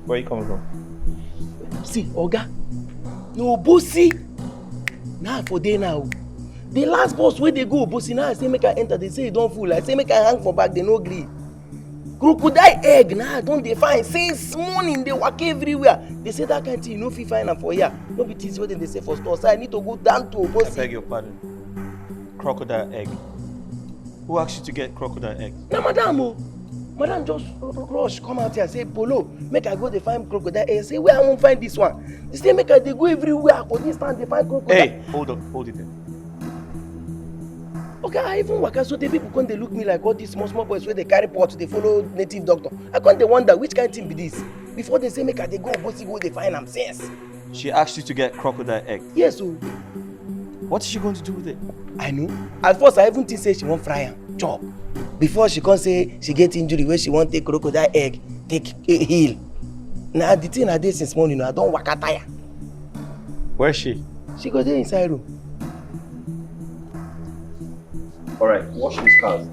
Where are you coming from? See, Oga, no bossy. Now for day now. The last bus where they go, bossy now I say make I enter, they say it don't full. I say make I hang for back, they no gree. Crocodile egg now don't they find since morning they walk everywhere. They say that kind of thing you no fit find am for here. No be things wetin they say for store. So I need to go down to Obosi. I beg your pardon. Crocodile egg. Who asked you to get crocodile egg? Na madam o. Madam just rush come out here say Polo make I go dey find crocodile egg. Say where I wan find this one. They say make I dey go everywhere for this time dey find crocodile. Hey, hold it there. Okay, I even waka so the people come dey look me like all these small boys wey dey carry pot dey follow native doctor. I come dey wonder which kind thing be this. Before they say make I dey go Obosi go dey find am since. She asked you to get crocodile egg. Yes o. What is she going to do with it? I know. At first I even think say she wan fry am chop. Before she come say she get injury wey she wan take crocodile egg take heal. Na the thing I dey since morning I don waka tire. Where is she? She go dey inside room. Alright, wash these cars.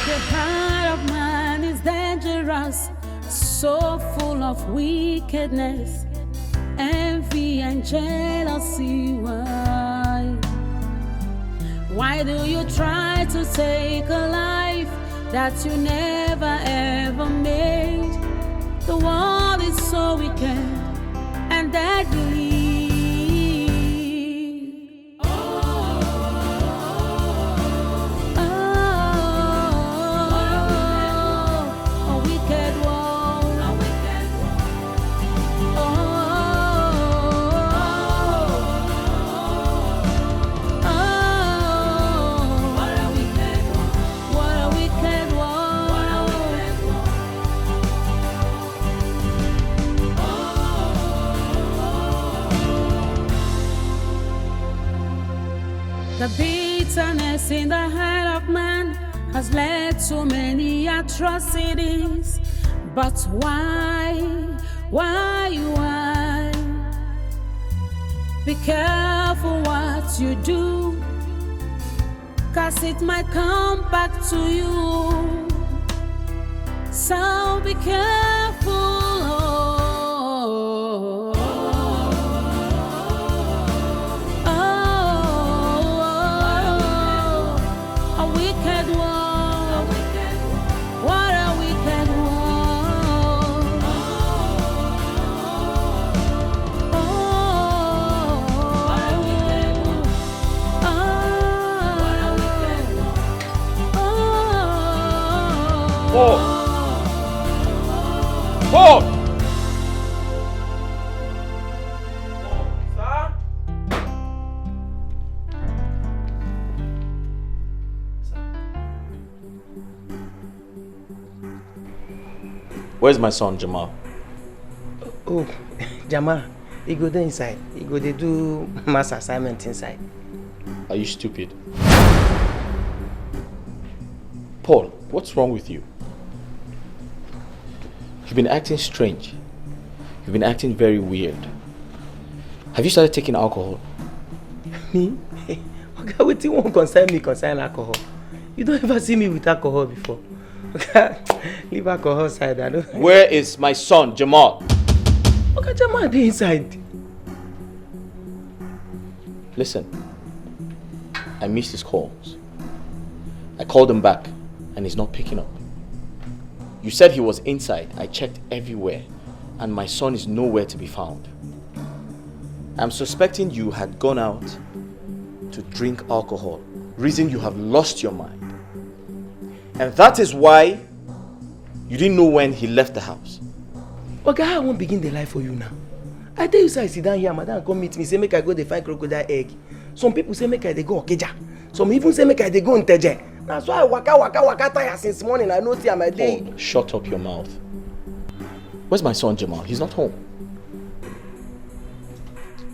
The heart of man is there. dangerous, so full of wickedness, envy and jealousy. Why do you try to take a life that you never ever made? The world is so wicked and deadly. The bitterness in the heart of man has led to many atrocities. But why? Be careful what you do, 'cause it might come back to you. So be careful. Paul! Sir? Where's my son, Jamal? Oh, Jamal, he go there inside. He go there do mass assignment inside. Are you stupid? Paul, what's wrong with you? You've been acting strange. You've been acting very weird. Have you started taking alcohol? Me? Okay, what you won't concern me concern alcohol. You don't ever see me with alcohol before. Okay, leave alcohol aside. I don't. Where is my son, Jamal? Okay, Jamal, they inside. Listen, I missed his calls. I called him back and he's not picking up. You said he was inside. I checked everywhere and my son is nowhere to be found. I'm suspecting you had gone out to drink alcohol, reason you have lost your mind. And that is why you didn't know when he left the house. Okay, I won't begin the life for you now. I tell you, sir, I sit down here, madam come meet me, say make I go dey find crocodile egg. Some people say make I dey go Okeja. Some even say make I dey go Nteje. That's why I waka tire since morning. I know see my day. Paul, shut up your mouth. Where's my son Jamal? He's not home.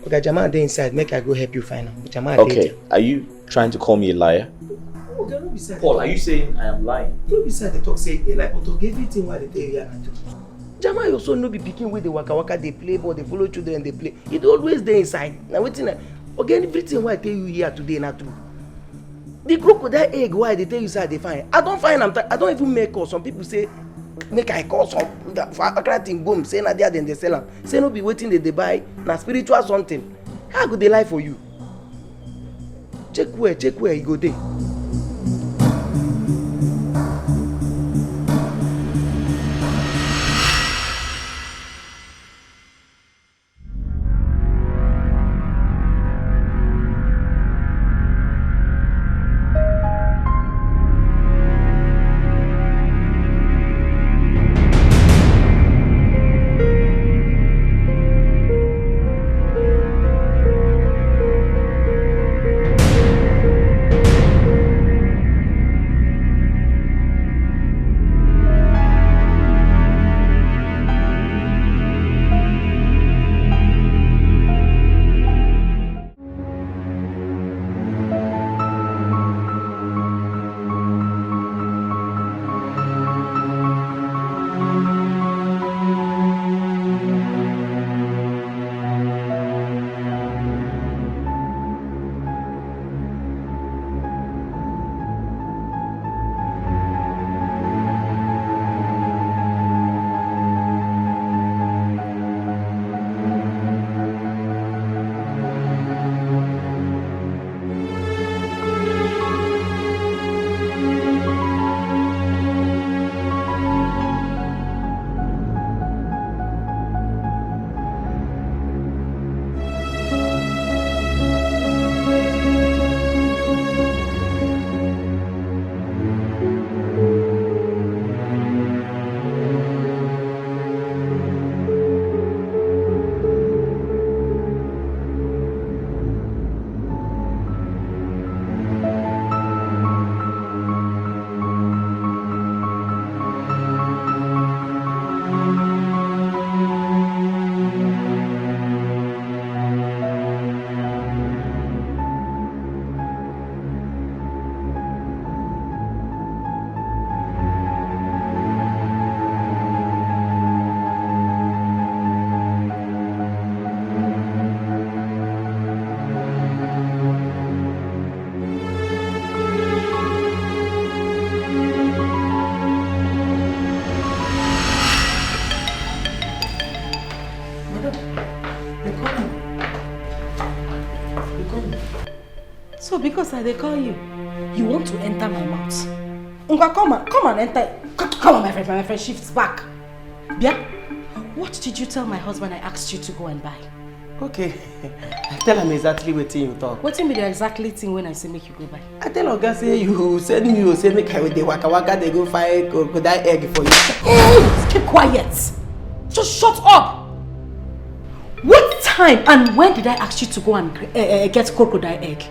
Okay, Jamal dey inside. Make I go help you find him. Jamal okay, are you trying to call me a liar? Okay, no be sad. Paul, are you saying I am lying? No be sad. They talk say they like, but to give everything what they tell you and do. Jamal your son no be pikin wey dey waka dey play ball, dey follow children dey play. He dey always dey inside. Na wetin okay, everything what I tell you here today na true. The crocodile egg why they tell you say they find. I don't find am. I don't even make call. Some people say make I call some for Accra thing boom. Say na there then they sell am. Say no be waiting they buy na spiritual something. How go they lie for you? Check where you go there. course I dey call you. You want to enter my mouth. Unga, come and enter. Come on, my friend shifts back. Yeah? What did you tell my husband I asked you to go and buy? Okay. I tell him exactly what you talk. What be the exactly thing when I say make you go buy? I tell Oga say you send me, you say make I with the waka they go find crocodile egg for you. Hey, keep quiet. Just shut up. What time and when did I ask you to go and get crocodile egg?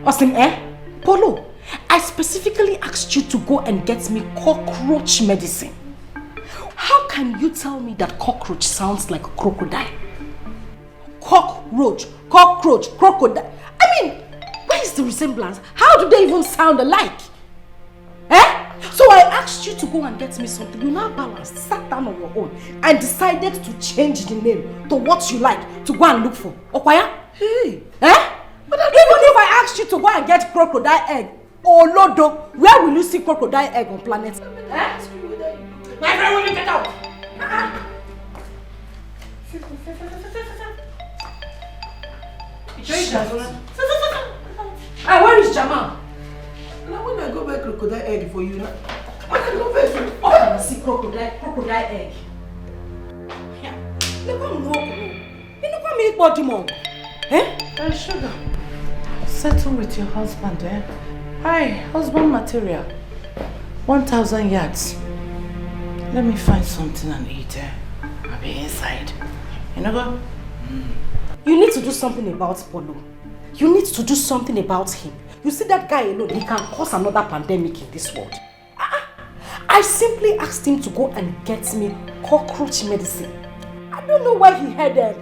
Austin, Polo, I specifically asked you to go and get me cockroach medicine. How can you tell me that cockroach sounds like a crocodile? Cockroach, crocodile. I mean, where is the resemblance? How do they even sound alike? So I asked you to go and get me something. You now balanced, sat down on your own and decided to change the name to what you like to go and look for. Okwaya? Hey. But even if I asked you to go and get crocodile egg, or Lodo, where will you see crocodile egg on planet? My friend, will you get out? Where is Jamal? Now when I go buy crocodile egg for you, now I can go buy for I see crocodile egg. Look at me, body mom. Sugar, settle with your husband, Hi, husband material. 1,000 yards. Let me find something and eat, I'll be inside. You know what? You need to do something about Polo. You need to do something about him. You see that guy alone, he can cause another pandemic in this world. I simply asked him to go and get me cockroach medicine. I don't know where he had a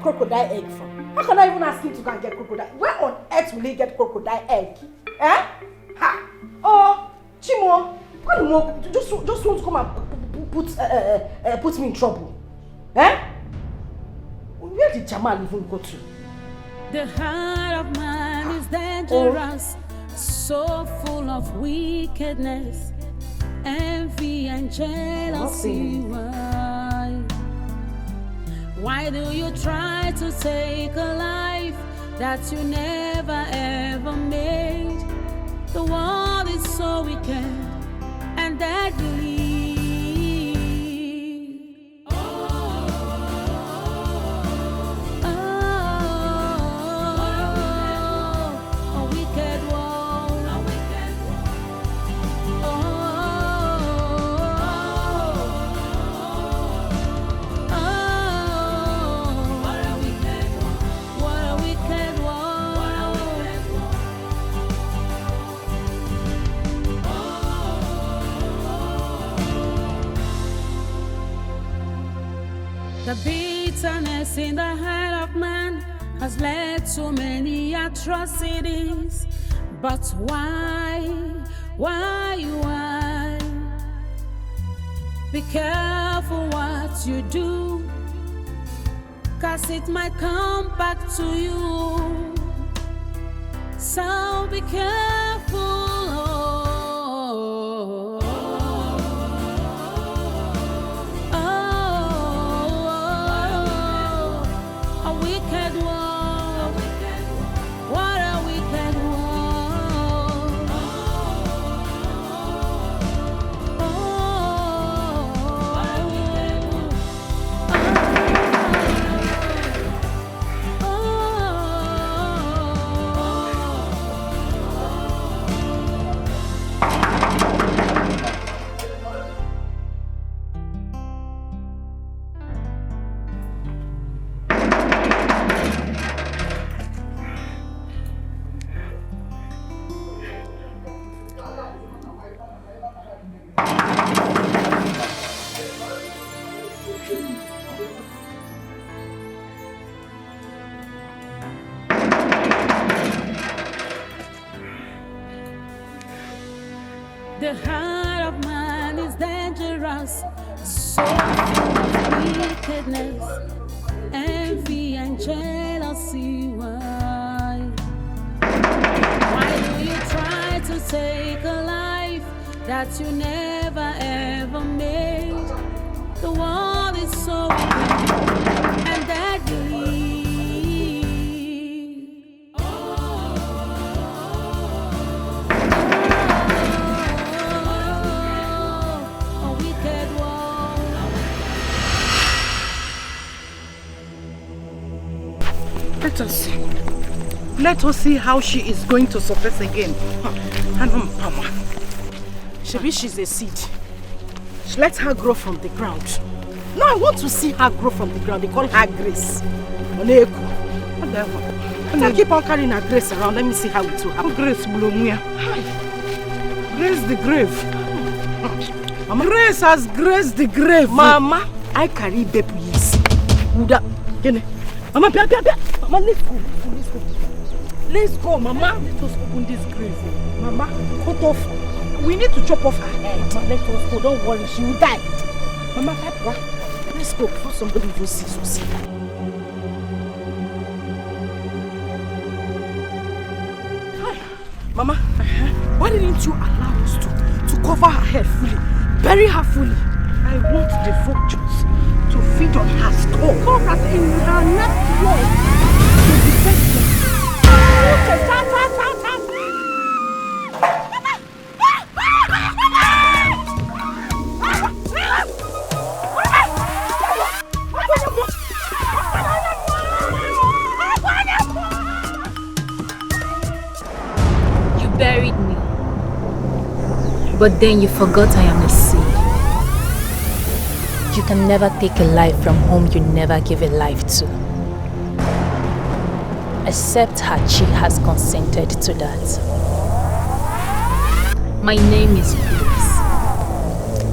crocodile egg from. How can I even ask him to go and get crocodile? Where on earth will he get crocodile egg? Oh, Chimo, just want to come and put me in trouble. Where did Jamal even go to? The heart of man is dangerous, so full of wickedness, envy and jealousy. Why do you try to take a life that you never ever made? The world is so wicked and deadly. The bitterness in the heart of man has led to many atrocities. But why? Be careful what you do, 'cause it might come back to you. So be careful. The heart of man is dangerous, so full of wickedness, envy and jealousy. Why do you try to take a life that you never ever made? The world is so wicked and deadly. Let us see. Let us see how she is going to surface again. Shebi, she's a seed. Let her grow from the ground. No, I want to see her grow from the ground. They call her Grace. Oneko. I keep on carrying her Grace around. Let me see how it will happen. Grace Blomia. Grace the grave. Mama. Grace has graced the grave. Mama, I carry baby years. Mama, Mama, let's go. Let's go, Mama. Let us open this grave. Mama, cut off. We need to chop off her head. Let us go. Don't worry, she will die. Mama, let's go before somebody even sees us. Mama, why didn't you allow us to cover her head fully? Bury her fully. I want the vultures to feed on her skull. So that in her next life, to be better. You buried me, but then you forgot I am a seed. You can never take a life from whom you never give a life to. Except Hachi has consented to that. My name is Grace,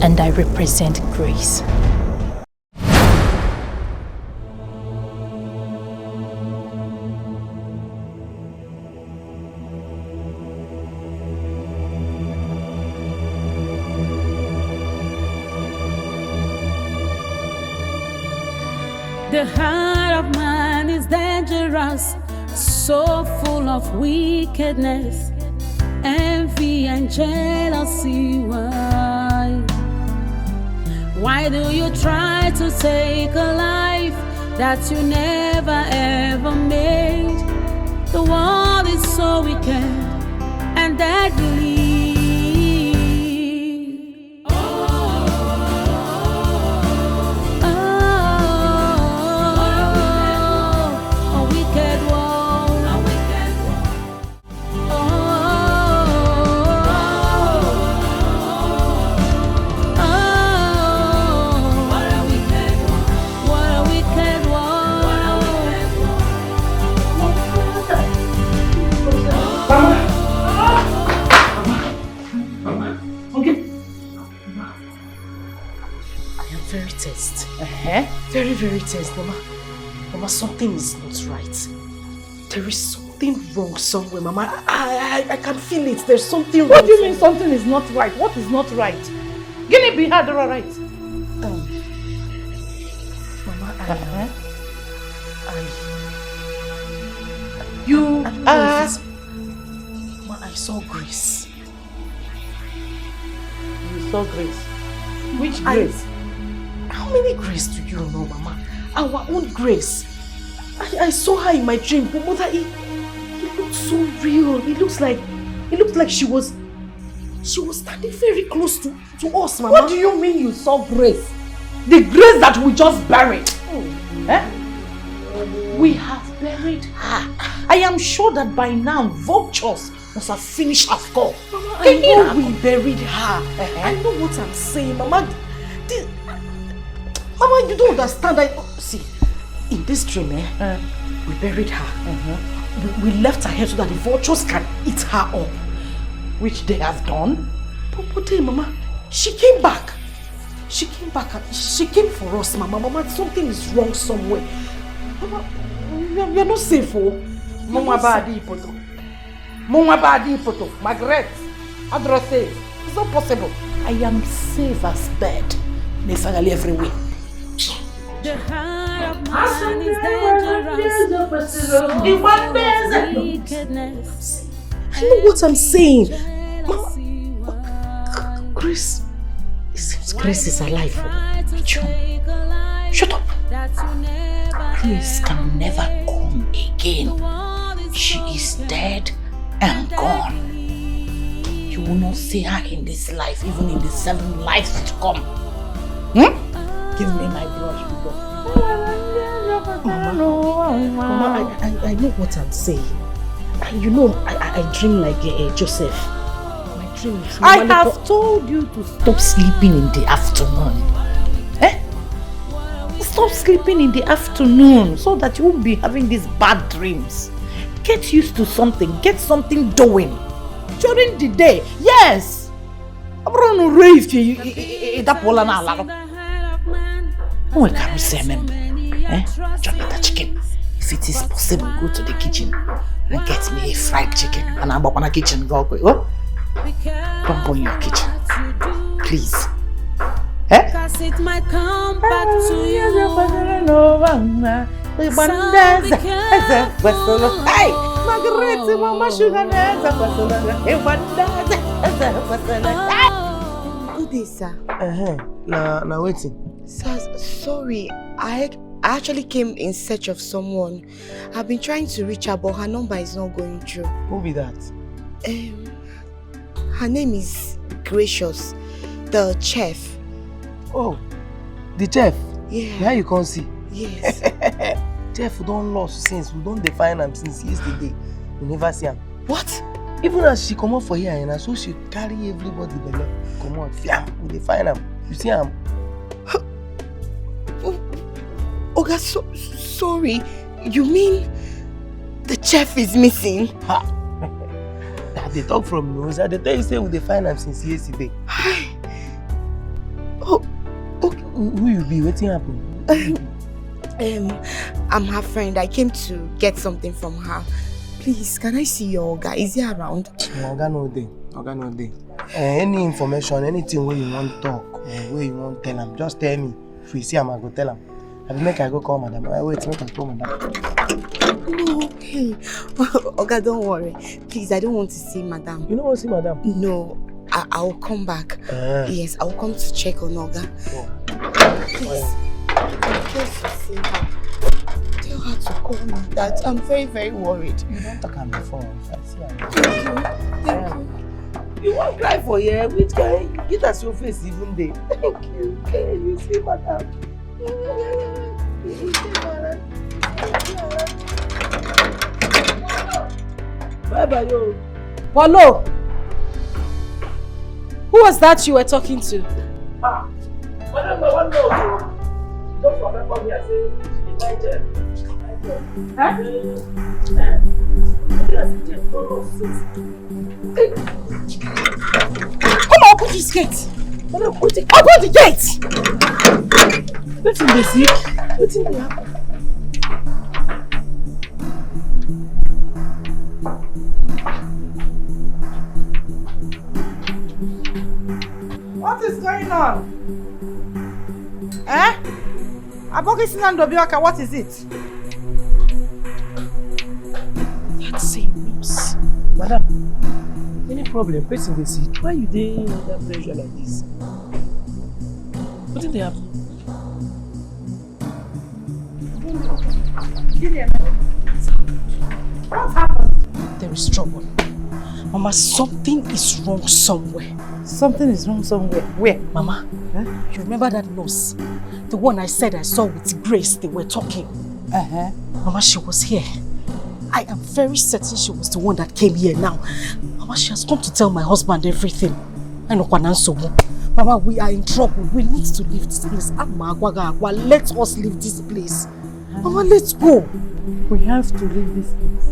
and I represent Grace. The heart of man is dangerous, so full of wickedness, envy and jealousy. Why do you try to take a life that you never ever made? The world is so wicked and deadly. Very, very tense, Mama. Mama, something is not right. There is something wrong somewhere, Mama. I can feel it. There's something wrong. What do you mean something is not right? What is not right? Guinea be hard or right? Mama, Mama, I saw Grace. You saw Grace? Which Grace? How many Grace do you know, Mama? Our own Grace. I saw her in my dream, but Mother, it looked so real. It looks like she was standing very close to us, Mama. What do you mean you saw Grace? The Grace that we just buried. We have buried her. I am sure that by now vultures must have finished her skull. Mama, I know we buried her. I know what I'm saying, Mama. Mama, you don't understand. See, in this dream, we buried her. We left her here so that the vultures can eat her up. Which they have done. But then, Mama, she came back. She came back and she came for us, Mama. Mama, something is wrong somewhere. Mama, we are not safe, oh. Mama badi poto. Margaret, address it. It's not possible. I am safe as bed. Nesangally everywhere. The heart of man is dangerous, so full of wickedness. I know what I'm saying. Mama, Grace, it seems Grace is alive. Shut up. Grace can never come again. She is dead and gone. You will not see her in this life, even in the 7 lives to come. Give me my brush, people. Mama, I know what I'm saying. You know, I dream like Joseph. My dream is I have told you to stop sleeping in the afternoon. Stop sleeping in the afternoon so that you won't be having these bad dreams. Get used to something. Get something doing. During the day, yes. I'm going to raise you. Oh, I can't say, chop that chicken. If it is possible, go to the kitchen and get me a fried chicken. And I'm up on the kitchen. Go. Don't go in your kitchen. Please. Cause it might come back to you. Hey, Margaret, Mama Sugar. Good day, sir. Now waiting. Sir, sorry. I actually came in search of someone. I've been trying to reach her, but her number is not going through. Who be that? Her name is Gracious, the chef. Oh, the chef? Yeah. Where you can't see? Yes. Chef don't lost since. We don't define him since yesterday. We never see him. What? Even as she come out for here, and so she carry everybody below. Come on, fiam. We define him. You see him? Oga, sorry. You mean the chef is missing? Ha! They talk from nose. They tell you say we define him since yesterday. Oh, okay. Who you be? What's happened? I'm her friend. I came to get something from her. Please, can I see your Oga? Is he around? Oga no day. Oga no day. Any information, anything where you want to talk or where you want to tell him, just tell me. If you see him, I go tell him. I will make I go call madam. Wait, make I call madam. No, hey. Oga, don't worry. Please, I don't want to see madam. You don't want to see madam? No, I'll come back. Yes, I'll come to check on Oga. Oh. Please, in case you see her, tell her to call me. That I'm very, very worried. You don't talk him before. If I see him. Thank you. You won't cry for here. Which guy? Get us your face even there. Thank you. Okay, you see madam. Bye bye, yo. Polo! Who was that you were talking to? Madam, no one knows. Don't forget for me, I say, Niger. Huh? Come on, open this gate! Madam, put it. Open the gate! What's in the sea? What's in the happen? What is going on? Aboki Sinandobioka, what is it? That same news. Madam, any problem? Person they see. Why you dey under pressure like this? What did they happen? What happened? There is trouble. Mama, something is wrong somewhere. Something is wrong somewhere. Where? Mama, you remember that nurse? The one I said I saw with Grace, they were talking. Mama, she was here. I am very certain she was the one that came here now. Mama, she has come to tell my husband everything. I know Mama, we are in trouble. We need to leave this place. Let us leave this place. Mama, let's go. We have to leave this place.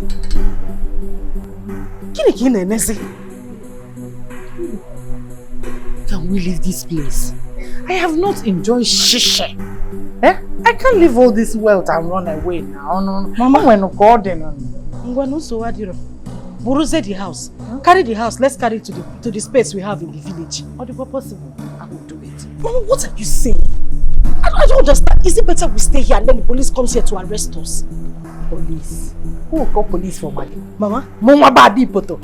Can we leave this place? I have not enjoyed shisha. I can't leave all this wealth and run away now. No. Mama, we're not garden. Buruze the house. Carry the house. Let's carry it to the space we have in the village. Or the possible. I will do it. Mama, what are you saying? I don't understand. Is it better we stay here and then the police comes here to arrest us? Police? Who will call police for money? Mama? Mama baby poto.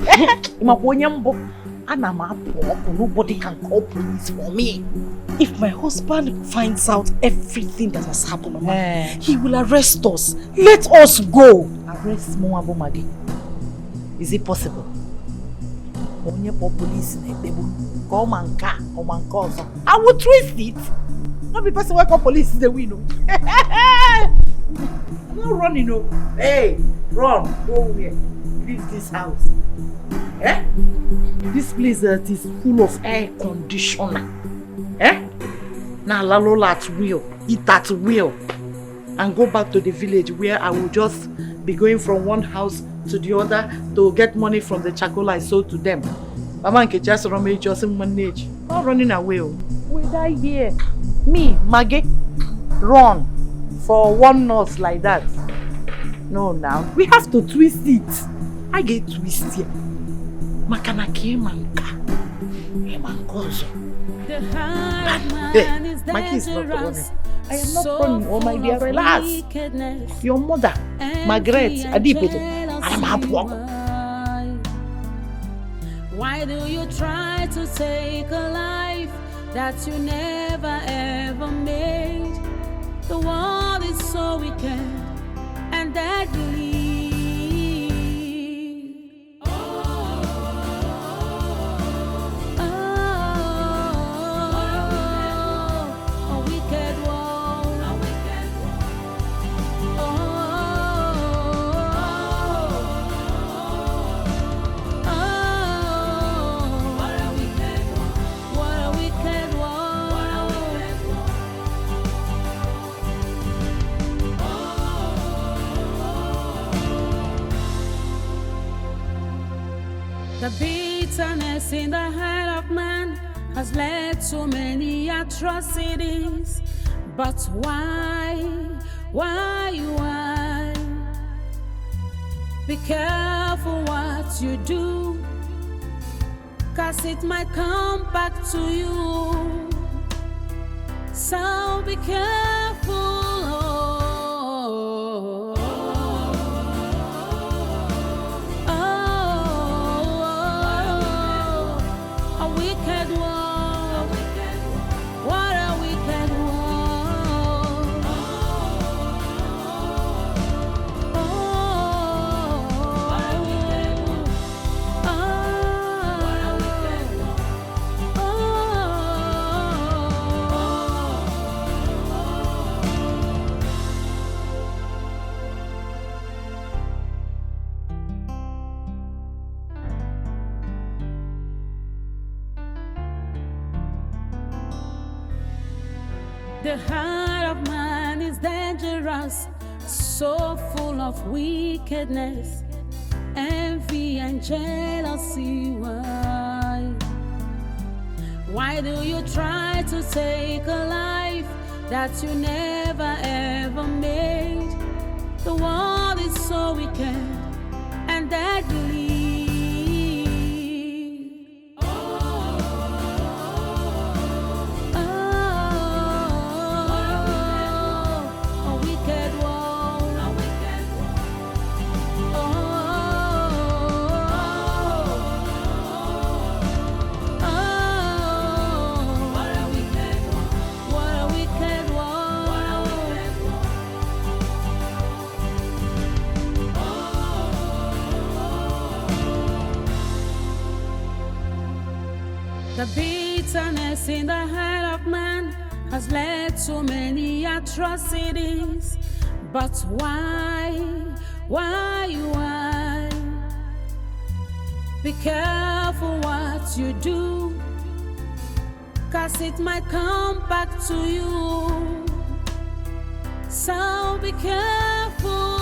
Nobody can call police for me. If my husband finds out everything that has happened, Mama, he will arrest us. Let us go. Arrest Moabo Magi. Is it possible? Onye police I will twist it. Not be person who call police is the winner. I'm not running, no. Hey, run. Go where? Leave this house. Eh? This place is full of air conditioner. Eh? Now lalola at will, eat at will, and go back to the village where I will just be going from one house to the other to get money from the charcoal I sold to them. Mama Nkechi just run me just manage. Not running away. We die here. Me, Maggie, run for one nurse like that. No, now we have to twist it. I get twisted. Makana kemanka. The hard man Hey, is my key is not running. dangerous. I am not running, oh my dear, relax. Your mother, Margaret, Adipete, I am happy. Why do you try to take a life that you never ever made? The world is so wicked and deadly. The bitterness in the heart of man has led to many atrocities. But why? Be careful what you do, 'cause it might come back to you. So be careful. The heart of man is dangerous, so full of wickedness, envy and jealousy. Why do you try to take a life that you never ever made? The world is so wicked and deadly. The bitterness in the heart of man has led to many atrocities. But why? Be careful what you do, 'cause it might come back to you. So be careful.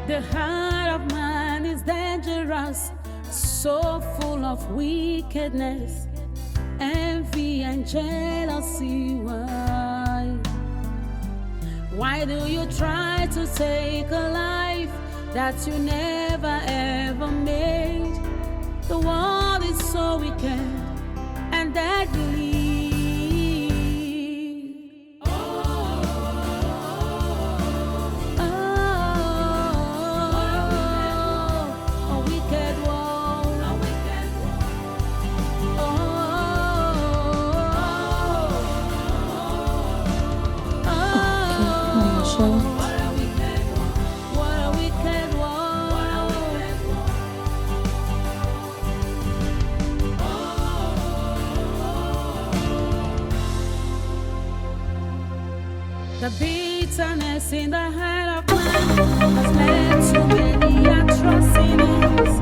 The heart of man is dangerous, so full of wickedness, envy and jealousy. Why do you try to take a life that you never ever made? The world is so wicked and deadly. The bitterness in the heart of man has led to many atrocities.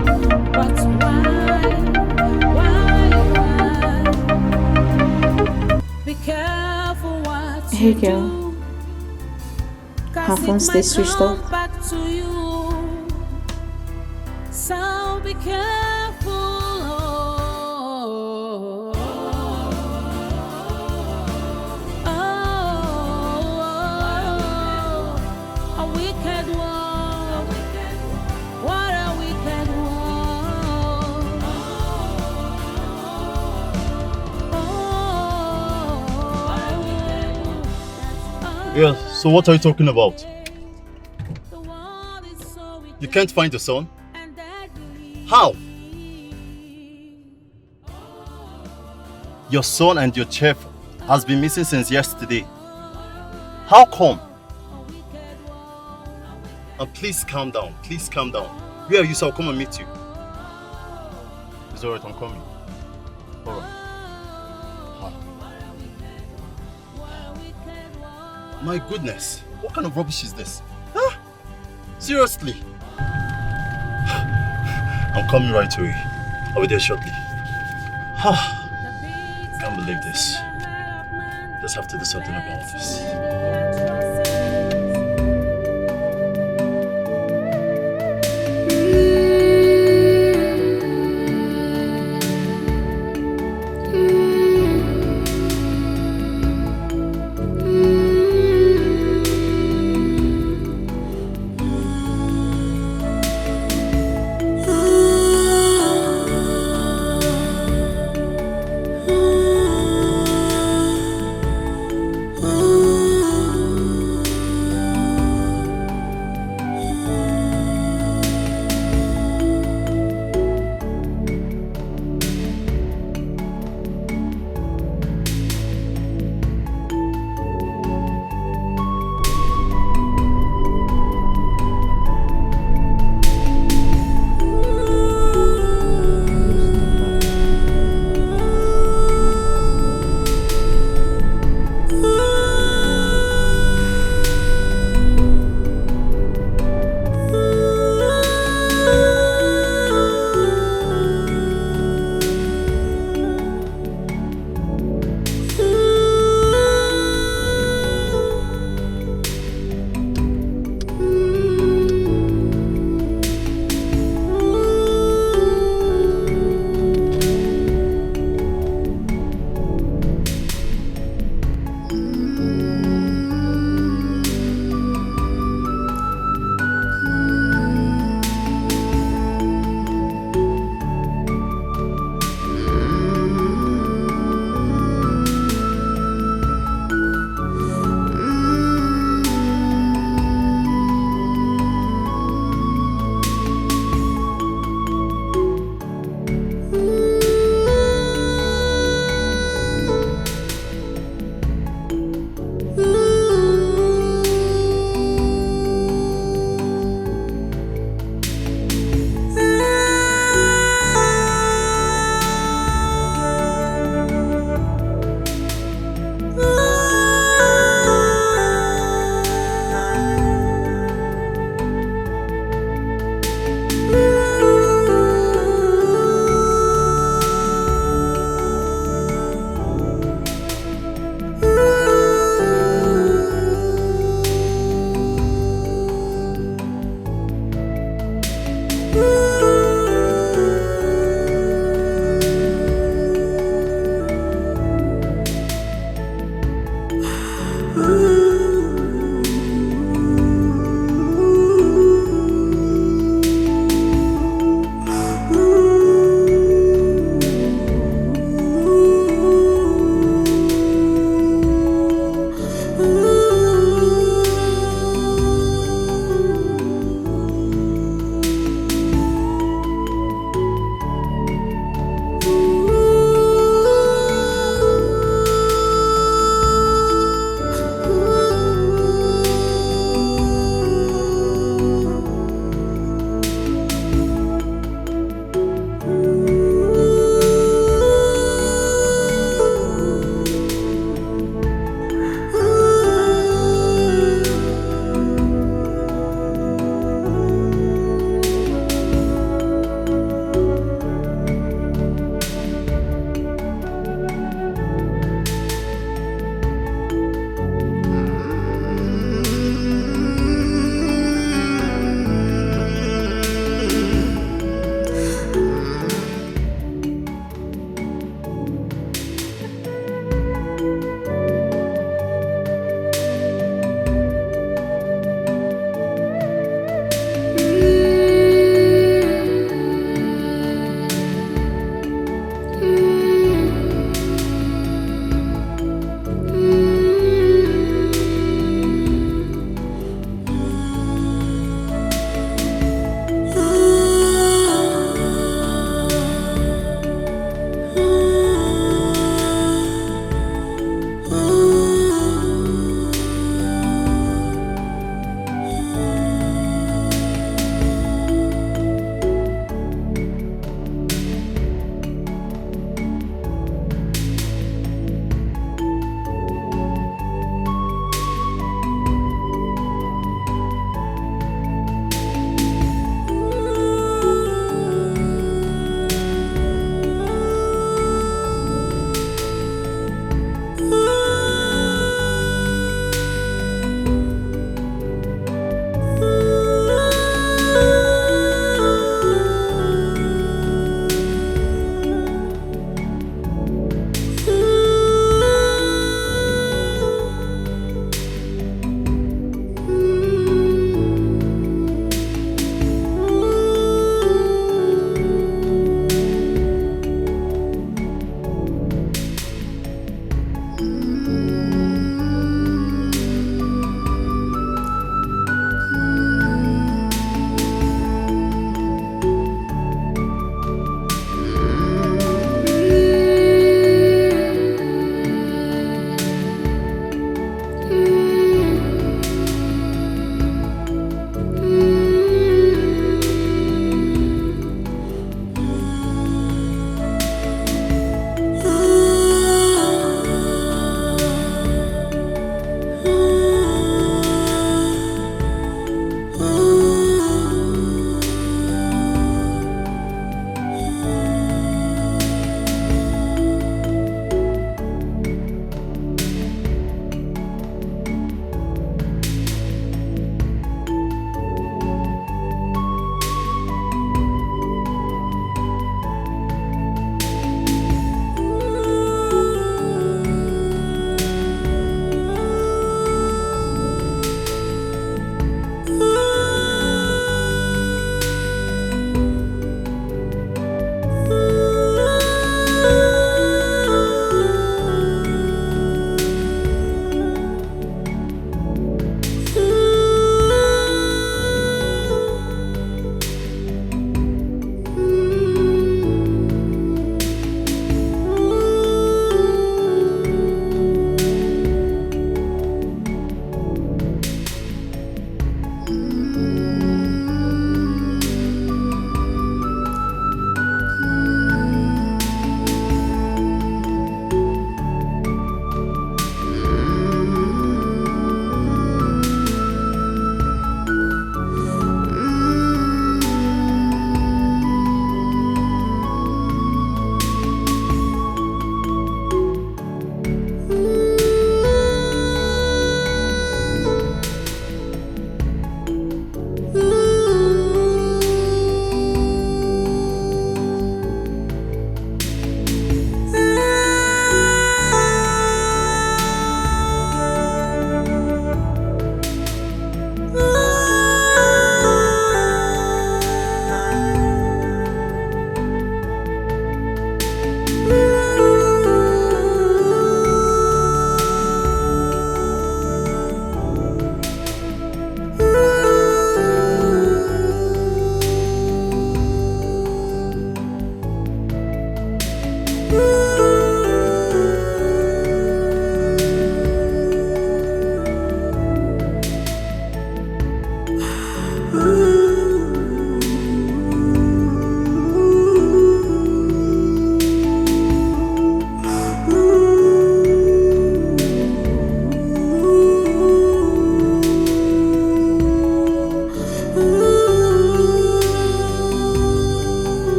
But why? Be careful what Hey you girl, do. her 'Cause phone it stay might switched come off. back to you. So be careful. A wicked world. What a wicked world. Yeah, so what are you talking about? The world is so wicked You can't find your son? and deadly. How? Your son and your chef has been missing since yesterday. How come? Please calm down. Please calm down. Where are you, so I'll come and meet you. It's alright, I'm coming. Alright. My goodness, what kind of rubbish is this? Huh? Seriously? I'm coming right away. I'll be there shortly. Can't believe this. Just have to do something about this.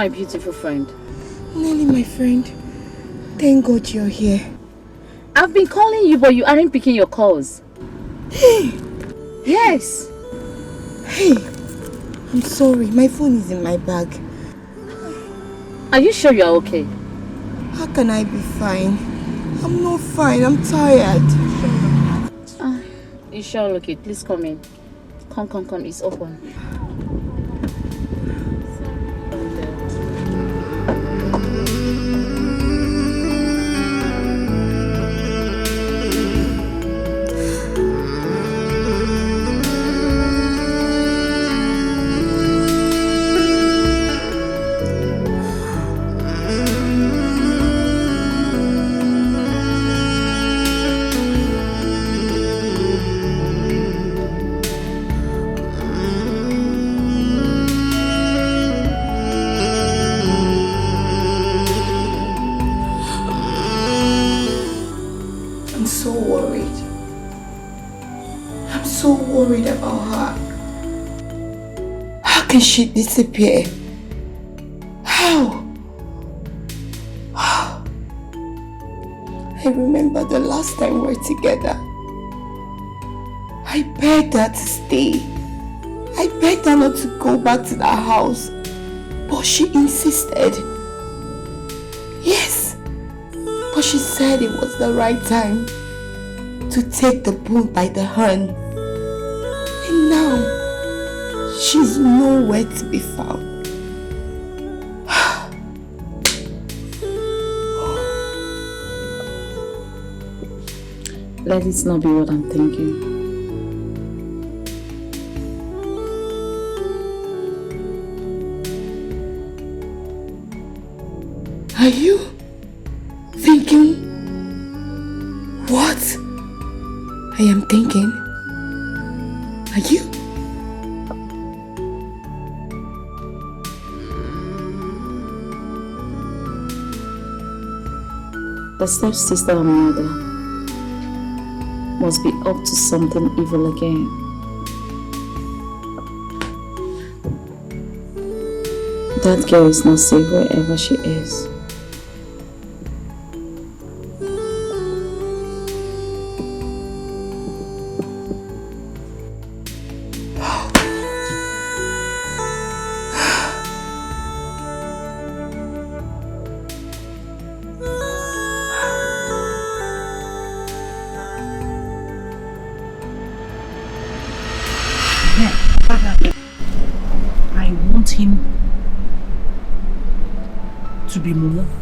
my beautiful friend? Nelly, my friend. Thank God you're here. I've been calling you, but you aren't picking your calls. Hey! Yes. Hey! I'm sorry, my phone is in my bag. Are you sure you're okay? How can I be fine? I'm not fine, I'm tired. You sure okay? Please come in. Come, it's open. Worried about her. How can she disappear? How? I remember the last time we were together. I begged her to stay. I begged her not to go back to that house. But she insisted. Yes. But she said it was the right time to take the bull by the horn. And now, she's nowhere to be found. Let it not be what I'm thinking. Are you thinking what I am thinking? Are you? The stepsister and mother must be up to something evil again. That girl is not safe wherever she is.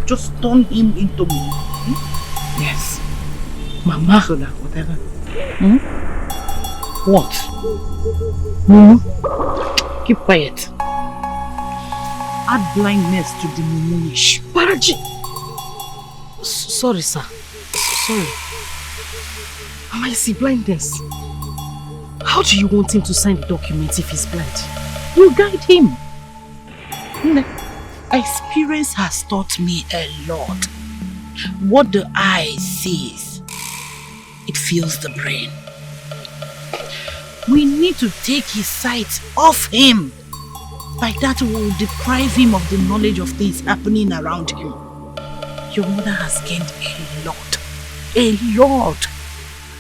Just turn him into me. Yes. Mama. So that whatever. What? Keep quiet. Add blindness to the mumunish. Paraji. Sorry, sir. Sorry. Mama, I see blindness. How do you want him to sign the document if he's blind? You guide him. Experience has taught me a lot. What the eye sees, it fills the brain. We need to take his sight off him. By that we will deprive him of the knowledge of things happening around him. Your mother has gained a lot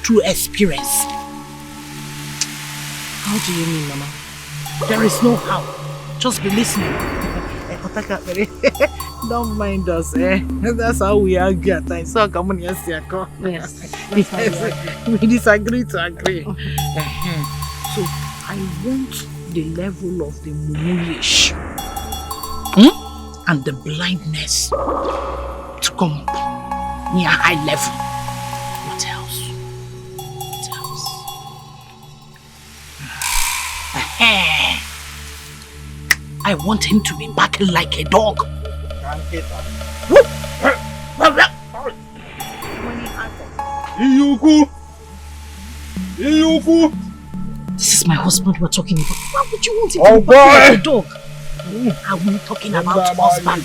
through experience. How do you mean, Mama? There is no how. Just be listening. Don't mind us, eh? That's how we argue at times. So come on, yes. We disagree to agree. So I want the level of the mulish and the blindness to come up near high level. What else? I want him to be barking like a dog. This is my husband we're talking about. Why would you want him to be barking like a dog? Are we talking about husband?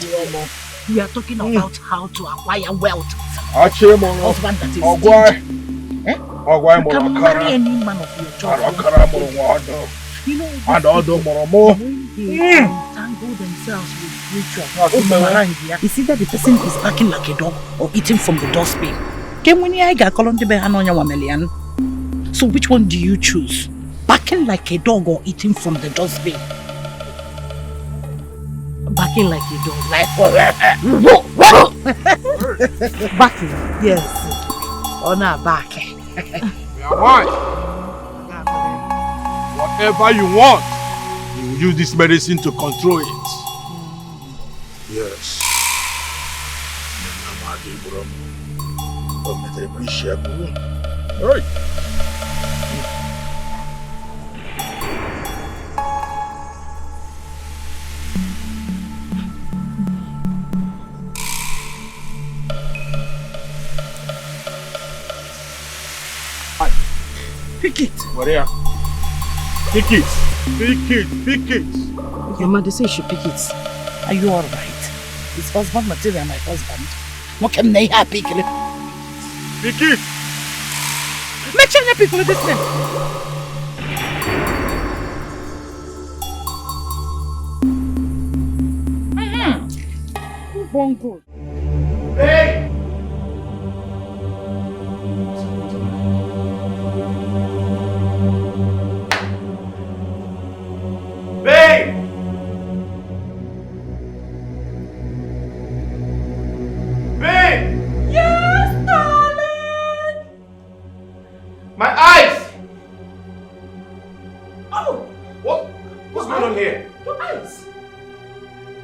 We are talking about how to acquire wealth. Husband that is stingy. You can marry any man of your choice. You know, and all the more. they tangle themselves with ritual. It's either the person is barking like a dog or eating from the dustbin. So which one do you choose? Barking like a dog or eating from the dustbin? Barking like a dog. Barking, yes. Or not barking. Whatever you want, you will use this medicine to control it. Yes. Hey. Pick it. What here? Pick it. Pick it. Pick it. Your mother says you should pick it. Are you alright? Is husband material my husband? What can they have pick it? Pick it. Make sure you pick this thing. Bongo. Hey! Babe! Babe! Yes, darling! My eyes! Oh! What's going on here? Your eyes?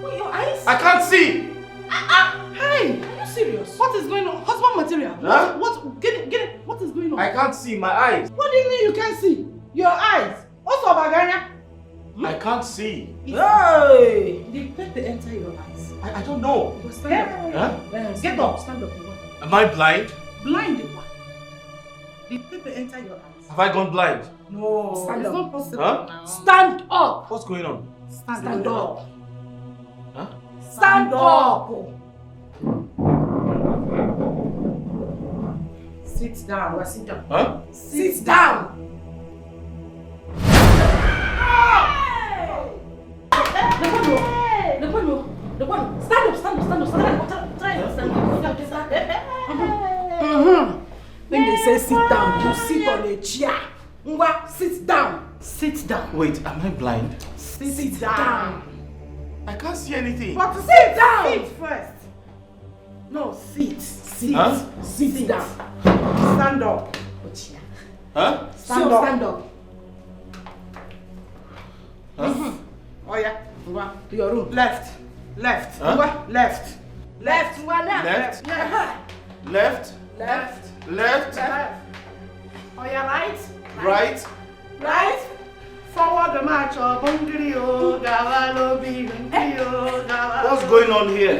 What, your eyes? I can't see! Hey! Are you serious? What is going on? Husband material? Huh? What? Get it. What is going on? I can't see my eyes. What do you mean you can't see? Your eyes? What's up, Baganya? I can't see. Hey! Did pepper enter your eyes? I don't know. Stand up. Huh? Get up. Stand up. Am I blind? Blind what? Did pepper enter your eyes? Have I gone blind? No. Stand it's up. not possible. Huh? Stand up. What's going on? Stand up. Huh? Stand up. Sit down. Sit down. Huh? Sit down. When they say sit down, you sit on a chair. Ngwa, sit down. Sit down. Wait, am I blind? Sit down. I can't see anything. But sit down. Sit first. No, sit. Sit. Huh? Sit down. Stand up. Huh? Stand up. Stand up. Huh? Oh yeah. Ngwa, to your room. Left. Left. Huh? Ngwa, left. Left. Ngwa, left. Left. Yeah. Left. Left. Left. Left. Oh yeah, right. Right. Right. Forward the march. What's What's going on here?